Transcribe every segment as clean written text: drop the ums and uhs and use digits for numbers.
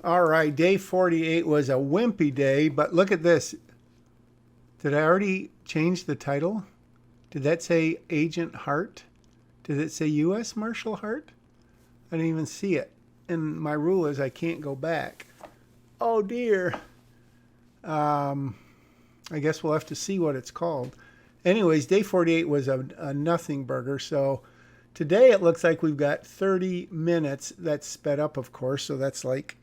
All right, day 48 was a wimpy day, but look at this. Did I already change the title? Did that say Agent Hart? Did it say U.S. Marshal Hart? I didn't even see it. And my rule is I can't go back. Oh dear. Um, I guess we'll have to see what it's called. Anyways, day 48 was a nothing burger. So today it looks like we've got 30 minutes. That's sped up, of course. So that's like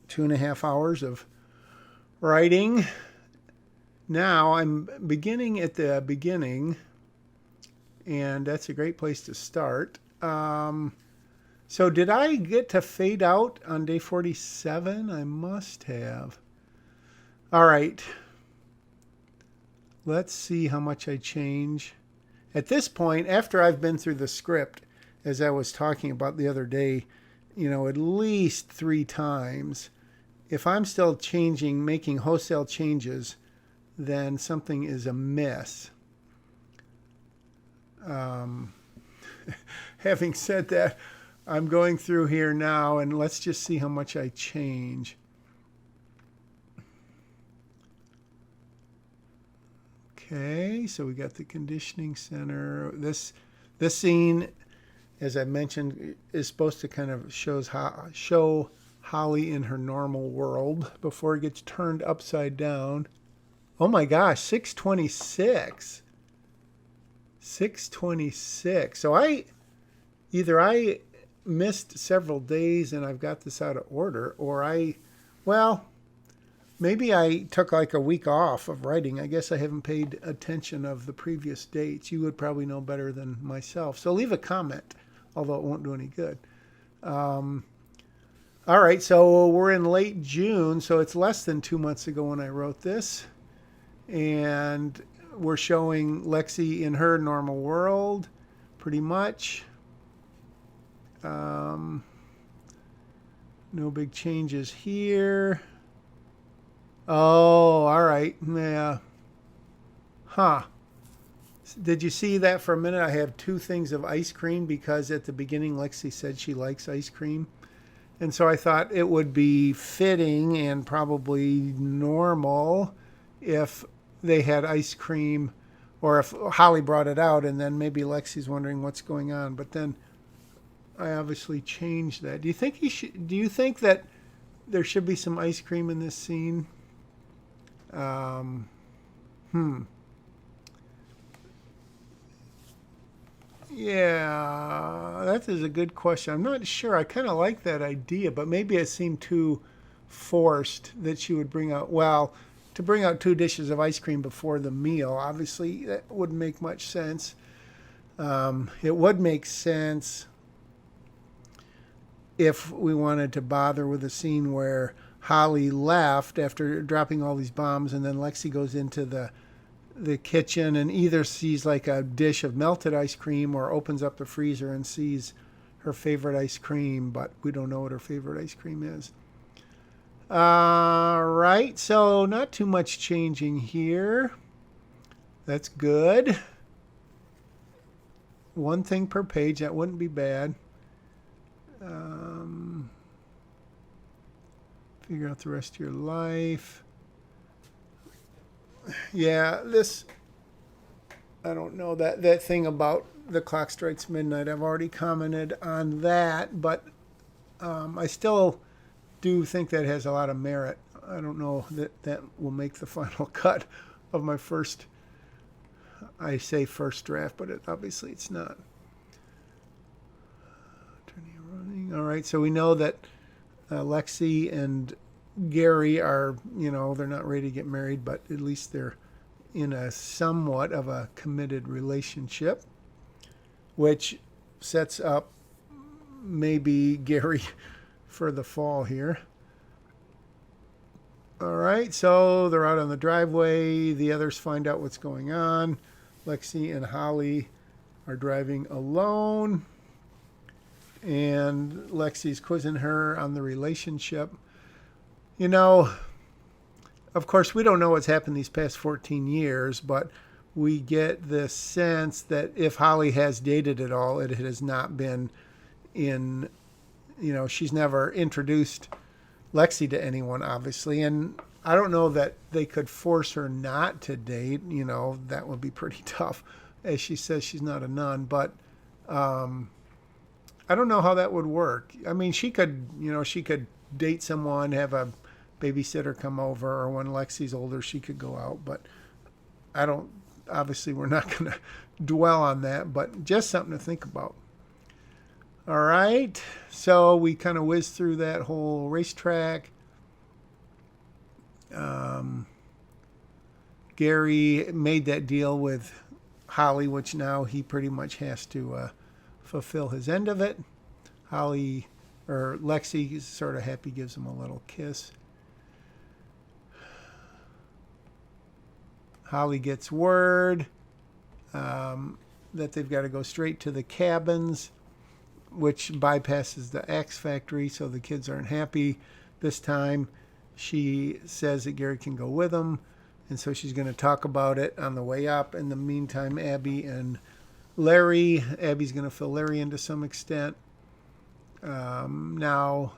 2.5 hours of writing. Now I'm beginning at the beginning, and that's a great place to start. So did I get to fade out on day 47? I must have. All right. Let's see how much I change. At this point, after I've been through the script, as I was talking about the other day, at least 3 times, if I'm still changing, making wholesale changes, then something is amiss. Having said that, I'm going through here now, and let's just see how much I change. Okay, so we got the conditioning center. This scene, as I mentioned, is supposed to kind of show Holly in her normal world before it gets turned upside down. Oh my gosh, 626. 626. So either I missed several days and I've got this out of order, or maybe I took like a week off of writing. I guess I haven't paid attention of the previous dates. You would probably know better than myself. So leave a comment, although it won't do any good. All right, so we're in late June, so it's less than 2 months ago when I wrote this. And we're showing Lexi in her normal world, pretty much. No big changes here. Oh, all right. Yeah. Huh. Did you see that for a minute? I have 2 things of ice cream because at the beginning Lexi said she likes ice cream. And so I thought it would be fitting and probably normal if they had ice cream, or if Holly brought it out and then maybe Lexi's wondering what's going on. But then I obviously changed that. Do you think that there should be some ice cream in this scene? Yeah, that is a good question. I'm not sure. I kind of like that idea, but maybe it seemed too forced that she would to bring out 2 dishes of ice cream before the meal. Obviously, that wouldn't make much sense. It would make sense if we wanted to bother with a scene where Holly left after dropping all these bombs, and then Lexi goes into the kitchen and either sees like a dish of melted ice cream or opens up the freezer and sees her favorite ice cream, but we don't know what her favorite ice cream is. All right, so not too much changing here. That's good. 1 thing per page, that wouldn't be bad. Figure out the rest of your life. Yeah, I don't know, that thing about the clock strikes midnight. I've already commented on that, but I still do think that has a lot of merit. I don't know that will make the final cut of my first draft, but obviously it's not. Running. All right, so we know that Lexi and Gary are, they're not ready to get married, but at least they're in a somewhat of a committed relationship, which sets up maybe Gary for the fall here. All right, so they're out on the driveway. The others find out what's going on. Lexi and Holly are driving alone, and Lexi's quizzing her on the relationship. Of course, we don't know what's happened these past 14 years, but we get the sense that if Holly has dated at all, it has not been in, she's never introduced Lexi to anyone, obviously. And I don't know that they could force her not to date. That would be pretty tough, as she says she's not a nun. But I don't know how that would work. I mean, she could date someone, have a babysitter come over, or when Lexi's older, she could go out. But obviously, we're not going to dwell on that, but just something to think about. All right. So we kind of whizzed through that whole racetrack. Gary made that deal with Holly, which now he pretty much has to fulfill his end of it. Lexi is sort of happy, gives him a little kiss. Holly gets word that they've got to go straight to the cabins, which bypasses the axe factory, so the kids aren't happy this time. She says that Gary can go with them, and so she's going to talk about it on the way up. In the meantime, Abby's going to fill Larry in to some extent. Now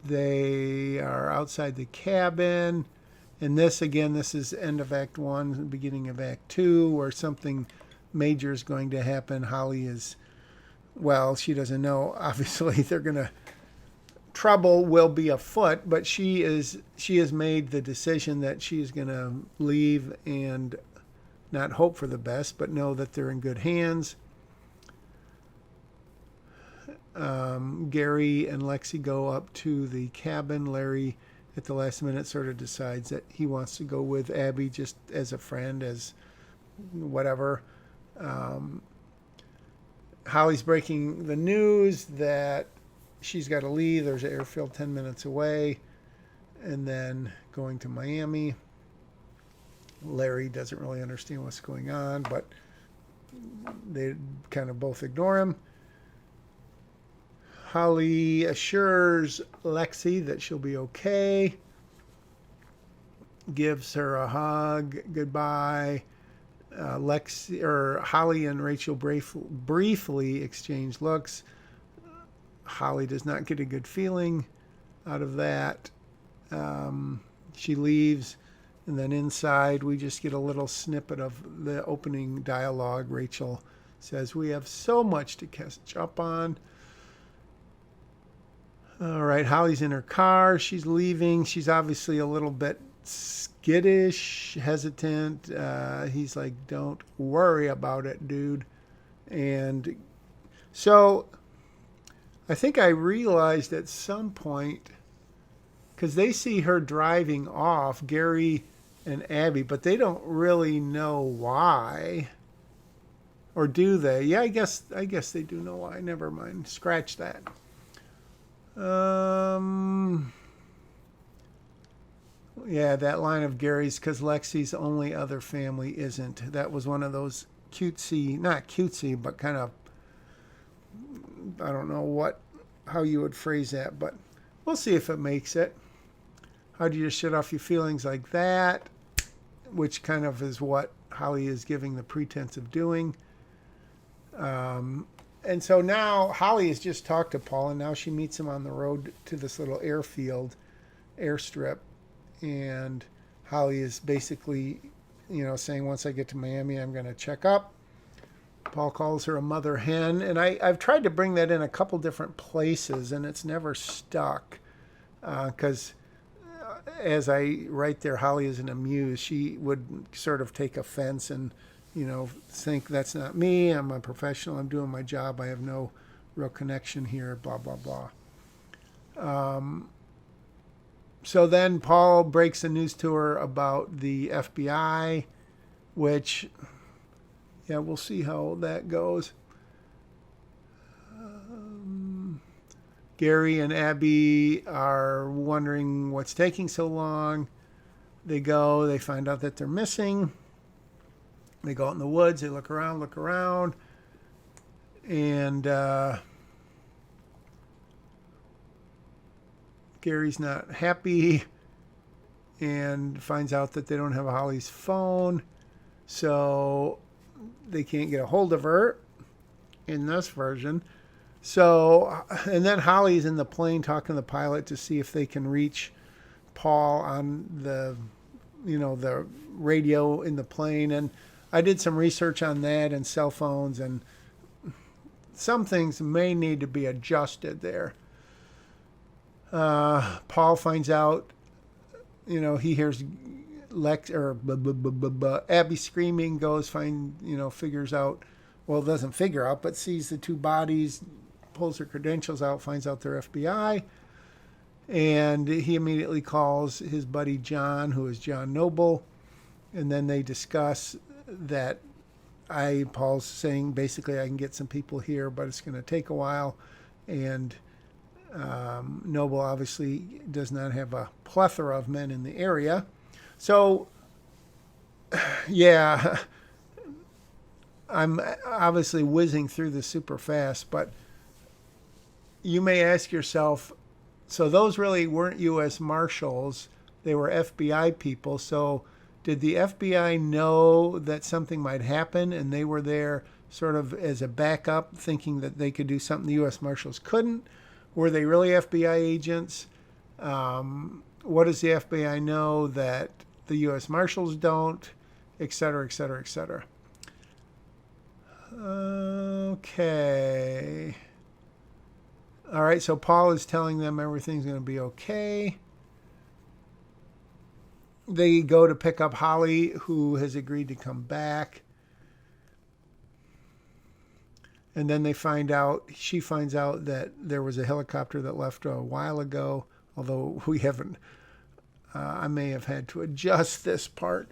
they are outside the cabin. And this is end of Act 1, beginning of Act 2, where something major is going to happen. Holly she doesn't know. Obviously, trouble will be afoot, but she has made the decision that she is going to leave and not hope for the best, but know that they're in good hands. Gary and Lexi go up to the cabin. Larry, at the last minute, sort of decides that he wants to go with Abby just as a friend, as whatever. Holly's breaking the news that she's got to leave. There's an airfield 10 minutes away, and then going to Miami. Larry doesn't really understand what's going on, but they kind of both ignore him. Holly assures Lexi that she'll be okay, gives her a hug, goodbye. Holly and Rachel briefly exchange looks. Holly does not get a good feeling out of that. She leaves, and then inside we just get a little snippet of the opening dialogue. Rachel says, "We have so much to catch up on." All right, Holly's in her car. She's leaving. She's obviously a little bit skittish, hesitant. He's like, "Don't worry about it, dude." And so I think I realized at some point, because they see her driving off, Gary and Abby, but they don't really know why. Or do they? Yeah, I guess they do know why. Never mind. Scratch that. Yeah, that line of Gary's, because Lexi's only other family isn't. That was one of those not cutesy, but kind of, I don't know how you would phrase that, but we'll see if it makes it. How do you just shut off your feelings like that? Which kind of is what Holly is giving the pretense of doing. And so now Holly has just talked to Paul, and now she meets him on the road to this little airstrip. And Holly is basically, saying, once I get to Miami, I'm going to check up. Paul calls her a mother hen. And I've tried to bring that in a couple different places, and it's never stuck. Because as I write there, Holly isn't amused. She would sort of take offense and think that's not me. I'm a professional. I'm doing my job. I have no real connection here, blah, blah, blah. So then Paul breaks the news to her about the FBI, which, we'll see how that goes. Gary and Abby are wondering what's taking so long. They find out that they're missing. They go out in the woods, they look around, and Gary's not happy and finds out that they don't have Holly's phone, so they can't get a hold of her in this version. So, and then Holly's in the plane talking to the pilot to see if they can reach Paul on the, the radio in the plane. And I did some research on that and cell phones, and some things may need to be adjusted there. Paul finds out, he hears Abby screaming, figures out, well, doesn't figure out, but sees the two bodies, pulls her credentials out, finds out they're FBI, and he immediately calls his buddy John, who is John Noble, and then they discuss that Paul's saying basically I can get some people here, but it's going to take a while, and Noble obviously does not have a plethora of men in the area. So, yeah, I'm obviously whizzing through this super fast, but you may ask yourself, so those really weren't U.S. Marshals, they were FBI people, so did the FBI know that something might happen and they were there sort of as a backup, thinking that they could do something the U.S. Marshals couldn't? Were they really FBI agents? What does the FBI know that the U.S. Marshals don't? Et cetera, et cetera, et cetera. Okay. All right, so Paul is telling them everything's going to be okay. They go to pick up Holly, who has agreed to come back. And then she finds out that there was a helicopter that left a while ago, although we haven't, I may have had to adjust this part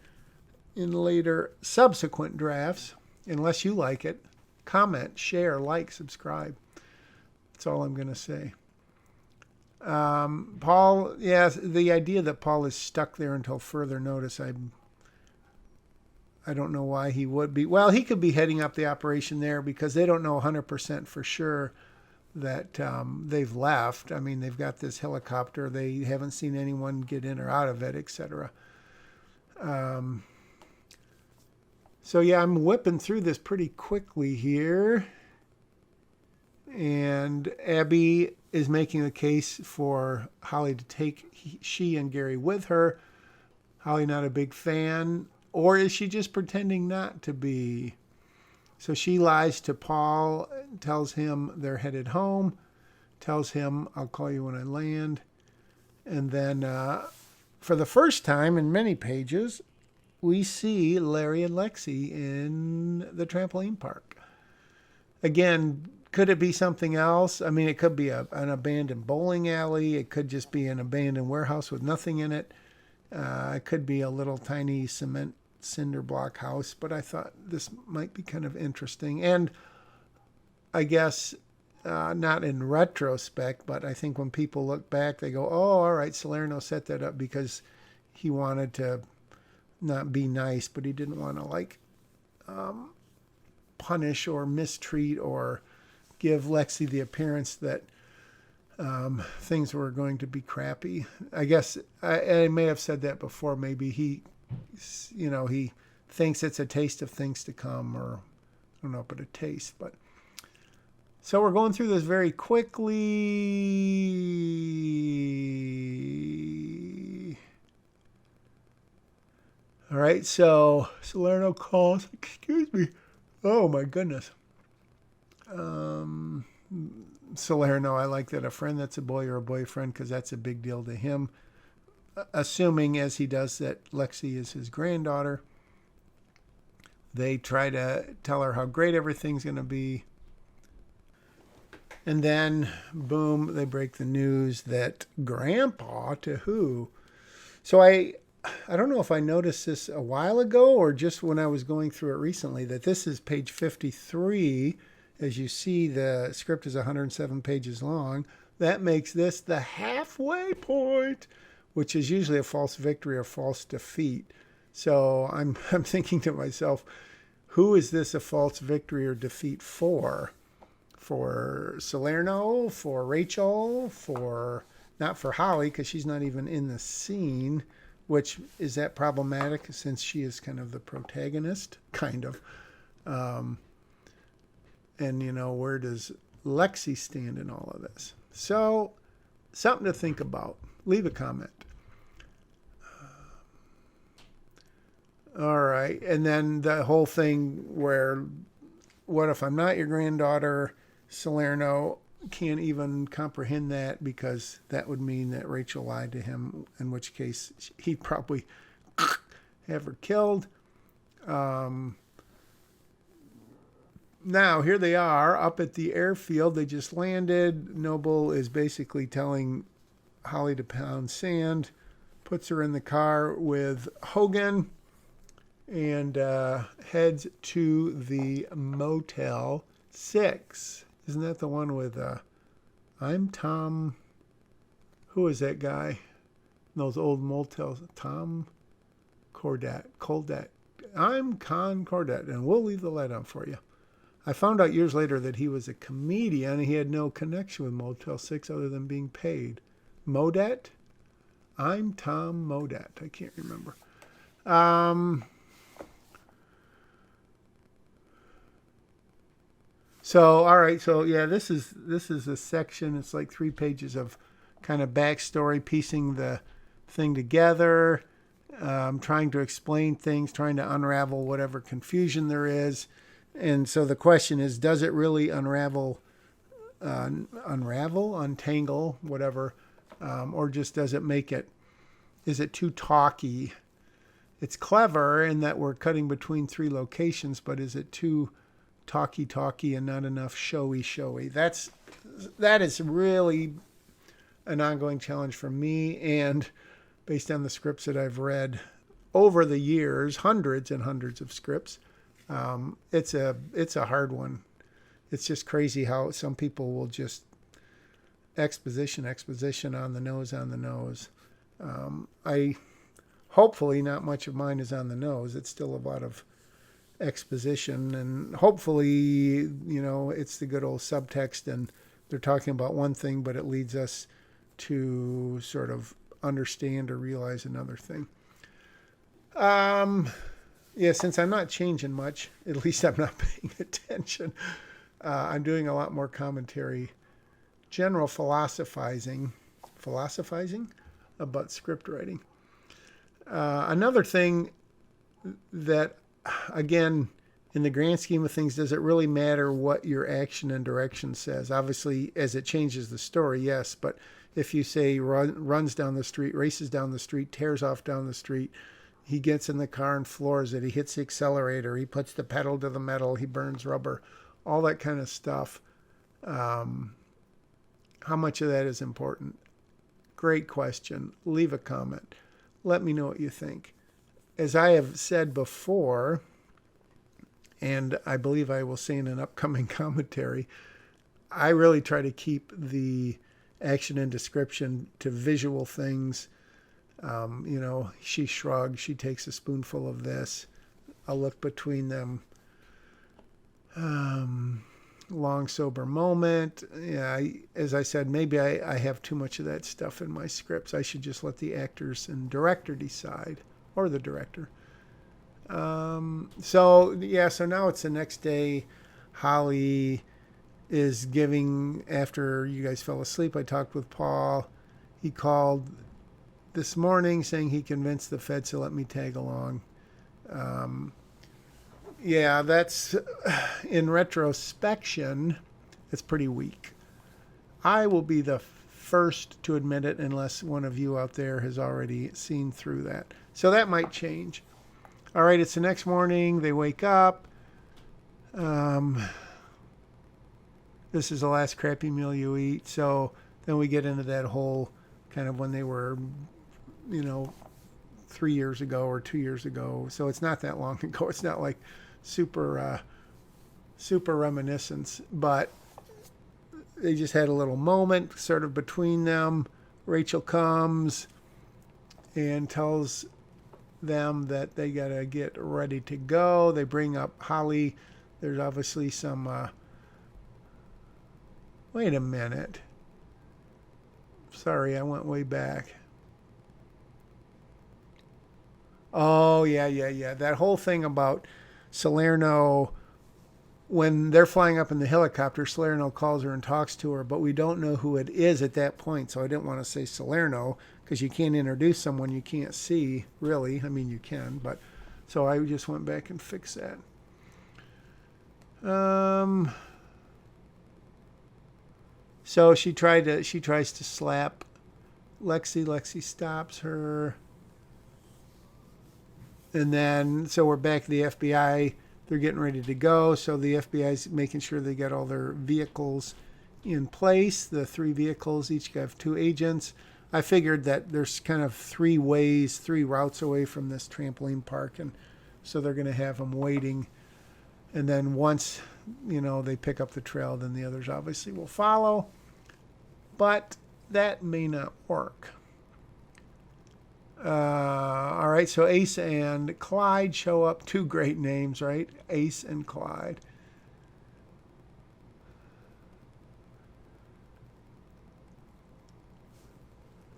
in later subsequent drafts, unless you like it. Comment, share, like, subscribe. That's all I'm going to say. Paul, the idea that Paul is stuck there until further notice, I don't know why he would be. Well, he could be heading up the operation there because they don't know 100% for sure that they've left. I mean, they've got this helicopter. They haven't seen anyone get in or out of it, etc. So, yeah, I'm whipping through this pretty quickly here. And Abby is making the case for Holly to take she and Gary with her. Holly not a big fan. Or is she just pretending not to be? So she lies to Paul, tells him they're headed home, tells him, I'll call you when I land. And then for the first time in many pages, we see Larry and Lexi in the trampoline park. Again, could it be something else? I mean, it could be an abandoned bowling alley. It could just be an abandoned warehouse with nothing in it. It could be a little tiny cement cinder block house, but I thought this might be kind of interesting. And I guess not in retrospect, but I think when people look back, they go, oh, all right, Salerno set that up because he wanted to not be nice, but he didn't want to punish or mistreat or give Lexi the appearance that things were going to be crappy. I guess I may have said that before. Maybe he thinks it's a taste of things to come, or I don't know, but a taste. But so we're going through this very quickly. All right, so Salerno calls. Excuse me. Oh my goodness. Salerno, I like that, a friend that's a boy or a boyfriend, because that's a big deal to him. Assuming, as he does, that Lexi is his granddaughter. They try to tell her how great everything's going to be. And then, boom, they break the news that Grandpa, to who? So I don't know if I noticed this a while ago or just when I was going through it recently, that this is page 53. As you see, the script is 107 pages long. That makes this the halfway point, which is usually a false victory or false defeat. So I'm thinking to myself, who is this a false victory or defeat for? For Salerno? For Rachel? Not for Holly, because she's not even in the scene. Which, is that problematic since she is kind of the protagonist? Kind of. And, where does Lexi stand in all of this? So, something to think about. Leave a comment. All right. And then the whole thing where, what if I'm not your granddaughter? Salerno can't even comprehend that because that would mean that Rachel lied to him, in which case he'd probably have her killed. Now, here they are up at the airfield. They just landed. Noble is basically telling Holly to pound sand, puts her in the car with Hogan, and heads to the Motel 6. Isn't that the one with, I'm Tom, who is that guy? Those old motels, Tom Coldet. I'm Con Cordet, and we'll leave the light on for you. I found out years later that he was a comedian and he had no connection with Motel 6 other than being paid. Modet? I'm Tom Modet. I can't remember. So, all right. So, yeah, this is a section. It's like 3 pages of kind of backstory, piecing the thing together, trying to explain things, trying to unravel whatever confusion there is. And so the question is, does it really untangle, whatever, or just does it make it, is it too talky? It's clever in that we're cutting between 3 locations, but is it too talky and not enough showy? That is really an ongoing challenge for me, and based on the scripts that I've read over the years, hundreds and hundreds of scripts, it's a hard one. It's just crazy how some people will just exposition on the nose. Hopefully not much of mine is on the nose. It's still a lot of exposition, and hopefully, it's the good old subtext, and they're talking about one thing, but it leads us to sort of understand or realize another thing. Yeah, since I'm not changing much, at least I'm not paying attention. I'm doing a lot more commentary, general philosophizing about script writing. Another thing that, again, in the grand scheme of things, does it really matter what your action and direction says? Obviously, as it changes the story, yes. But if you say runs down the street, races down the street, tears off down the street, he gets in the car and floors it, he hits the accelerator, he puts the pedal to the metal, he burns rubber, all that kind of stuff. How much of that is important? Great question. Leave a comment. Let me know what you think. As I have said before, and I believe I will say in an upcoming commentary, I really try to keep the action and description to visual things. She shrugs, she takes a spoonful of this, a look between them, long sober moment. Yeah, as I said, maybe I have too much of that stuff in my scripts. I should just let the actors and director decide, or the director. So now it's the next day. Holly is giving, after you guys fell asleep, I talked with Paul. He called this morning saying he convinced the feds to let me tag along. That's, in retrospection, it's pretty weak. I will be the first to admit it unless one of you out there has already seen through that. So that might change. All right, it's the next morning. They wake up. This is the last crappy meal you eat. So then we get into that whole kind of when they were, 3 years ago or 2 years ago. So it's not that long ago. It's not like super reminiscence, but they just had a little moment sort of between them. Rachel comes and tells them that they got to get ready to go. They bring up Holly. There's obviously some, wait a minute. Sorry, I went way back. Oh, yeah. That whole thing about Salerno when they're flying up in the helicopter, Salerno calls her and talks to her, but we don't know who it is at that point. So I didn't want to say Salerno because you can't introduce someone you can't see, really. I mean, you can, but so I just went back and fixed that. So she tries to slap Lexi. Lexi stops her. And then, so we're back at the FBI. They're getting ready to go. So the FBI's making sure they got all their vehicles in place. The 3 vehicles, each have 2 agents. I figured that there's kind of 3 routes away from this trampoline park. And so they're going to have them waiting. And then once, they pick up the trail, then the others obviously will follow. But that may not work. All right, so Ace and Clyde show up. 2 great names, right? Ace and Clyde.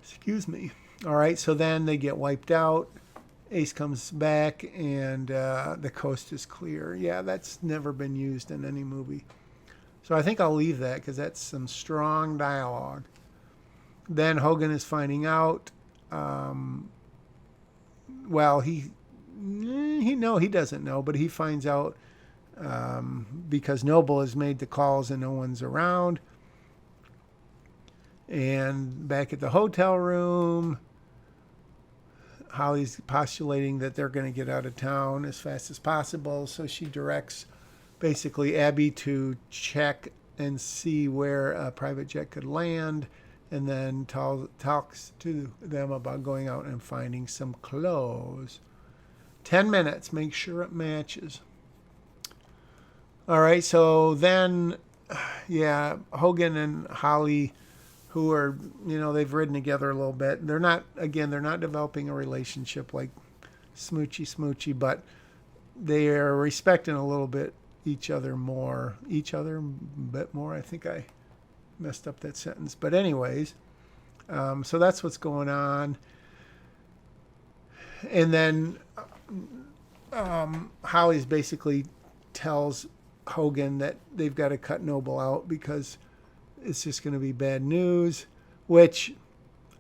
Excuse me. All right, so then they get wiped out. Ace comes back, and the coast is clear. Yeah, that's never been used in any movie. So I think I'll leave that because that's some strong dialogue. Then Hogan is finding out. Well, he doesn't know, but he finds out because Noble has made the calls and no one's around. And back at the hotel room, Holly's postulating that they're going to get out of town as fast as possible. So she directs basically Abby to check and see where a private jet could land, and then talks to them about going out and finding some clothes. 10 minutes, make sure it matches. All right, so then, Hogan and Holly, who are, they've ridden together a little bit. They're not developing a relationship like smoochy, but they are respecting a little bit each other a bit more. I think I messed up that sentence. But anyways, so that's what's going on. And then Holly's basically tells Hogan that they've got to cut Noble out because it's just going to be bad news, which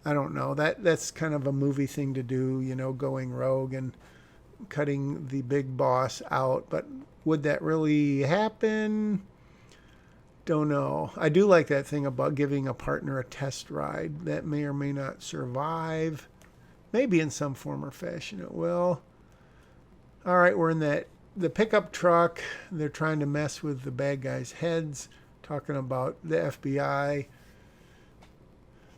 I don't know. That's kind of a movie thing to do, going rogue and cutting the big boss out. But would that really happen? Don't know. I do like that thing about giving a partner a test ride. That may or may not survive. Maybe in some form or fashion it will. All right, we're in the pickup truck. They're trying to mess with the bad guys' heads, talking about the FBI,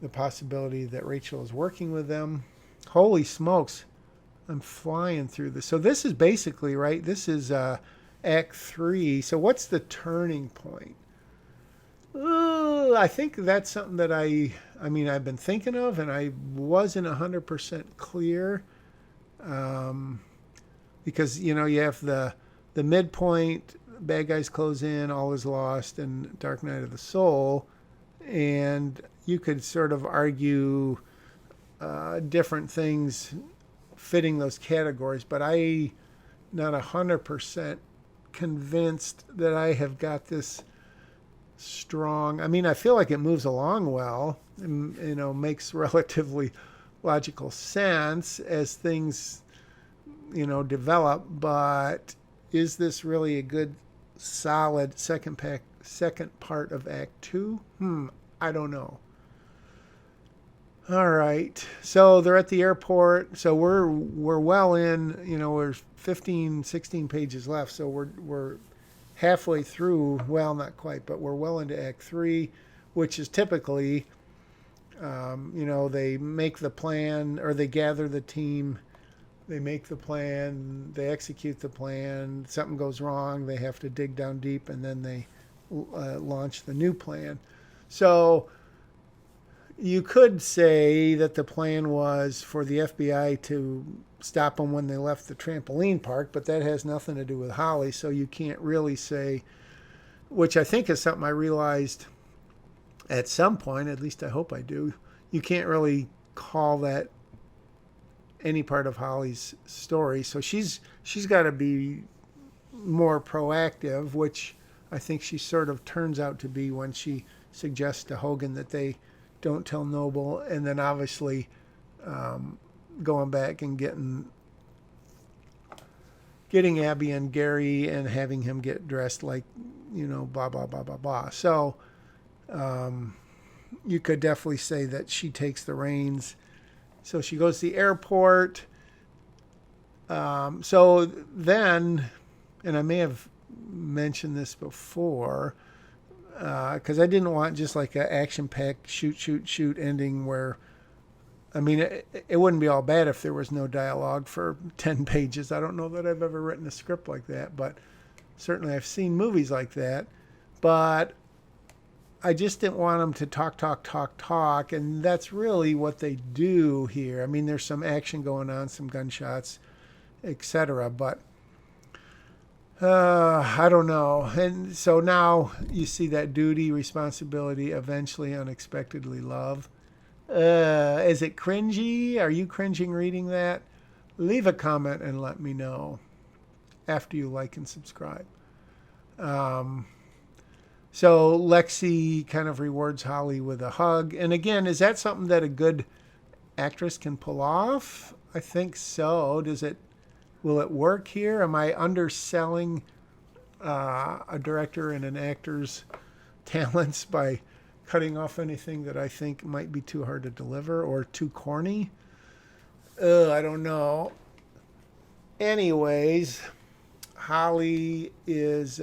the possibility that Rachel is working with them. Holy smokes. I'm flying through this. So this is basically, right, this is Act 3. So what's the turning point? I think that's something that I've been thinking of, and I wasn't 100% clear. Because, you have the midpoint, bad guys close in, all is lost, and Dark Night of the Soul. And you could sort of argue different things fitting those categories, but I'm not 100% convinced that I have got this strong. I feel like it moves along well and, makes relatively logical sense as things, develop, but is this really a good, solid second part of Act 2? I don't know. All right. So they're at the airport. So we're well in, we're 15, 16 pages left. So we're halfway through. Well, not quite, but we're well into Act 3, which is typically, they make the plan, or they gather the team. They make the plan, they execute the plan, something goes wrong, they have to dig down deep, and then they launch the new plan. So you could say that the plan was for the FBI to stop them when they left the trampoline park, but that has nothing to do with Holly, so you can't really say, which I think is something I realized at some point, at least I hope I do, you can't really call that any part of Holly's story. So she's got to be more proactive, which I think she sort of turns out to be when she suggests to Hogan that they don't tell Noble, and then obviously going back and getting Abby and Gary and having him get dressed like, blah, blah, blah, blah, blah. So you could definitely say that she takes the reins. So she goes to the airport. So then, and I may have mentioned this before, because I didn't want just like an action-packed shoot, shoot, shoot ending where, I mean, it wouldn't be all bad if there was no dialogue for 10 pages. I don't know that I've ever written a script like that, but certainly I've seen movies like that. But I just didn't want them to talk, talk, talk, talk, and that's really what they do here. I mean, there's some action going on, some gunshots, etc., but I don't know. And so now you see that duty, responsibility, eventually, unexpectedly love. Is it cringy? Are you cringing reading that? Leave a comment and let me know after you like and subscribe. So Lexi kind of rewards Holly with a hug. And again, is that something that a good actress can pull off? I think so. Will it work here? Am I underselling a director and an actor's talents by cutting off anything that I think might be too hard to deliver or too corny? I don't know. Anyways, Holly is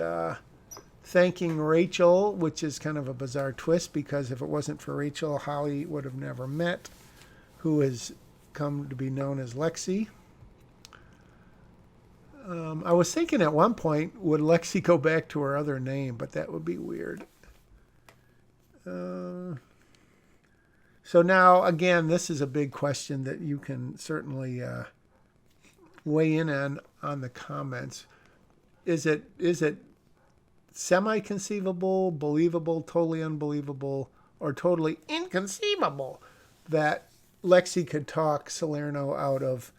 thanking Rachel, which is kind of a bizarre twist because if it wasn't for Rachel, Holly would have never met who has come to be known as Lexi. I was thinking at one point, would Lexi go back to her other name, but that would be weird. So now, again, this is a big question that you can certainly weigh in on the comments. Is it semi-conceivable, believable, totally unbelievable, or totally inconceivable that Lexi could talk Salerno out of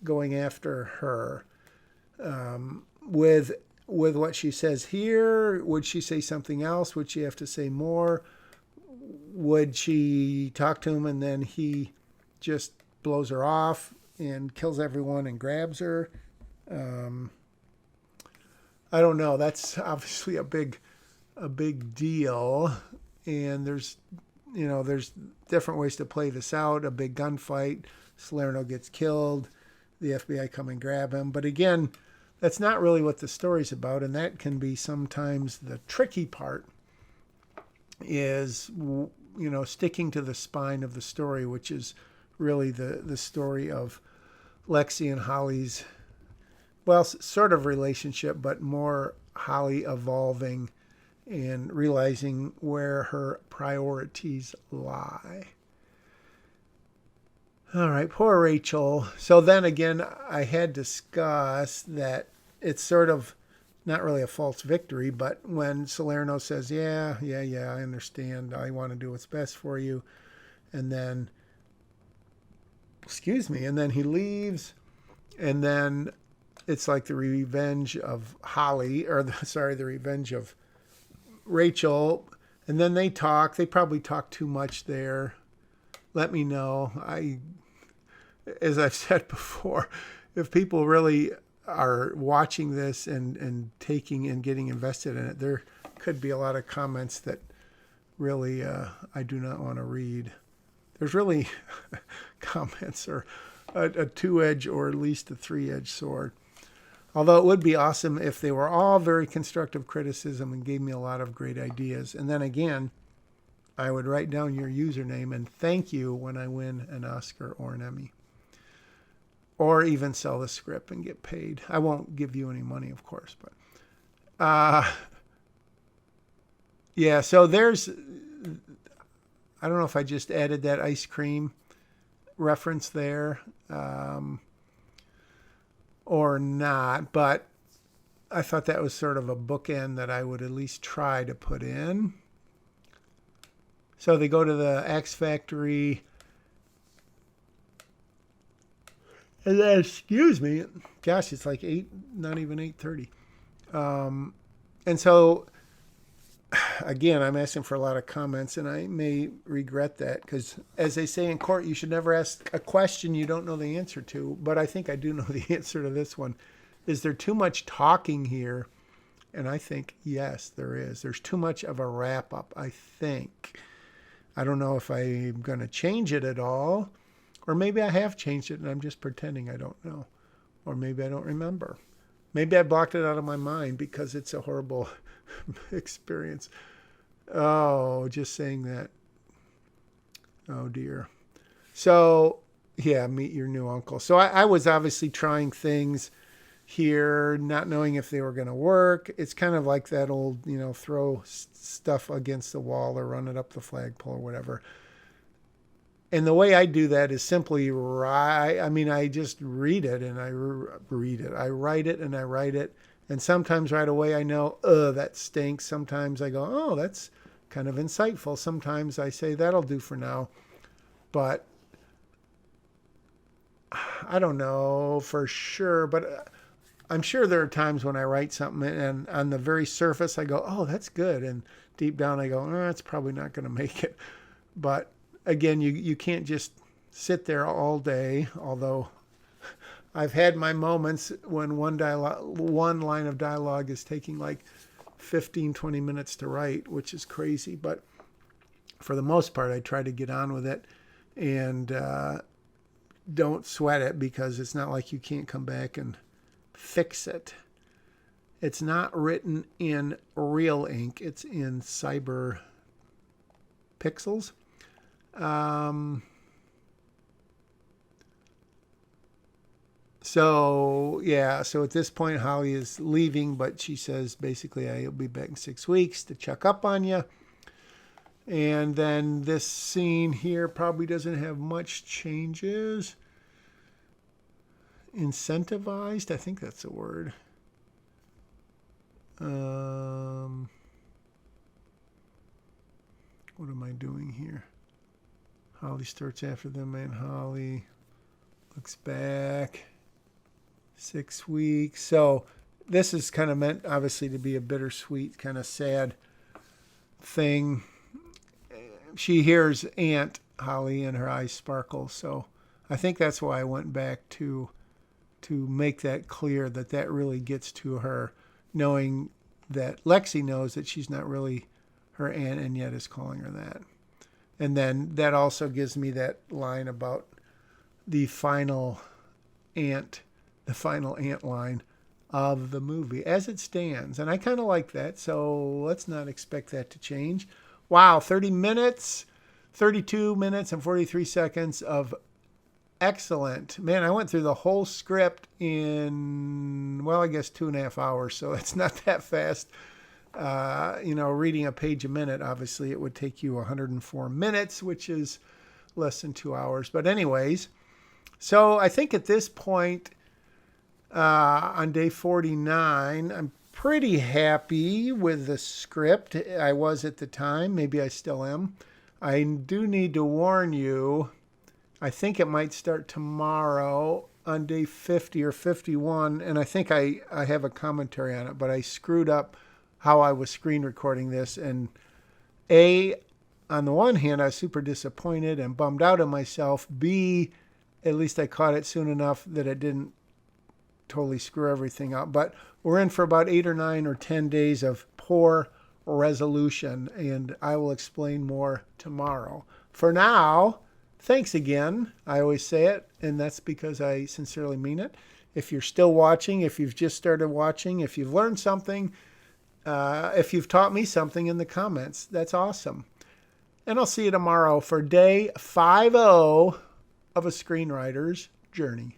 going after her? With what she says here, would she say something else? Would she have to say more? Would she talk to him and then he just blows her off and kills everyone and grabs her? I don't know. That's obviously a big deal, and there's different ways to play this out. A big gunfight, Salerno gets killed, the FBI come and grab him. But again, that's not really what the story's about, and that can be sometimes the tricky part, is sticking to the spine of the story, which is really the story of Lexi and Holly's, well, sort of relationship, but more Holly evolving and realizing where her priorities lie. All right, poor Rachel. So then again, I had discussed that it's sort of not really a false victory, but when Salerno says, yeah, I understand. I want to do what's best for you. And then, and then he leaves. And then it's like the revenge of Holly, the revenge of Rachel. And then they talk. They probably talk too much there. Let me know. As I've said before, if people really are watching this and taking and getting invested in it, there could be a lot of comments that really I do not want to read. There's really comments are a two-edged or at least a three-edged sword. Although it would be awesome if they were all very constructive criticism and gave me a lot of great ideas. And then again, I would write down your username and thank you when I win an Oscar or an Emmy. Or even sell the script and get paid. I won't give you any money, of course. But so there's, I don't know if I just added that ice cream reference there or not, but I thought that was sort of a bookend that I would at least try to put in. So they go to the X Factory. And then, excuse me, gosh, it's like 8, not even 8:30. And so again, I'm asking for a lot of comments, and I may regret that because, as they say in court, you should never ask a question you don't know the answer to. But I think I do know the answer to this one. Is there too much talking here? And I think, yes, there is. There's too much of a wrap up, I think. I don't know if I'm going to change it at all, or maybe I have changed it and I'm just pretending I don't know, or maybe I don't remember. Maybe I blocked it out of my mind because it's a horrible experience. Oh, just saying that. Oh, dear. So, yeah, meet your new uncle. So I was obviously trying things here, not knowing if they were going to work. It's kind of like that old, throw stuff against the wall or run it up the flagpole or whatever. And the way I do that is simply I just read it and I read it. I write it and I write it. And sometimes right away I know, that stinks. Sometimes I go, oh, that's kind of insightful. Sometimes I say, that'll do for now. But I don't know for sure. But I'm sure there are times when I write something and on the very surface I go, oh, that's good. And deep down I go, it's probably not going to make it. But again, you can't just sit there all day, although I've had my moments when one line of dialogue is taking like 15, 20 minutes to write, which is crazy. But for the most part, I try to get on with it and don't sweat it because it's not like you can't come back and fix it. It's not written in real ink. It's in cyber pixels. So at this point, Holly is leaving, but she says basically, I'll be back in 6 weeks to check up on you. And then this scene here probably doesn't have much changes. Incentivized, I think that's the word. What am I doing here? Holly starts after them, and Holly looks back. 6 weeks. So this is kind of meant, obviously, to be a bittersweet, kind of sad thing. She hears Aunt Holly, and her eyes sparkle. So I think that's why I went back to make that clear, that really gets to her, knowing that Lexi knows that she's not really her aunt and yet is calling her that. And then that also gives me that line about the final aunt line of the movie as it stands. And I kind of like that. So let's not expect that to change. Wow, 32 minutes and 43 seconds of excellent. Man, I went through the whole script in, I guess 2.5 hours. So it's not that fast. Reading a page a minute, obviously it would take you 104 minutes, which is less than 2 hours. But anyways, so I think at this point, on day 49, I'm pretty happy with the script. I was at the time. Maybe I still am. I do need to warn you, I think it might start tomorrow on day 50 or 51. And I think I have a commentary on it, but I screwed up how I was screen recording this. And on the one hand, I was super disappointed and bummed out at myself. B, at least I caught it soon enough that it didn't totally screw everything up. But we're in for about 8 or 9 or 10 days of poor resolution, and I will explain more tomorrow. For now, thanks again. I always say it, and that's because I sincerely mean it. If you're still watching, if you've just started watching, if you've learned something, if you've taught me something in the comments, that's awesome. And I'll see you tomorrow for day 50 of a screenwriter's journey.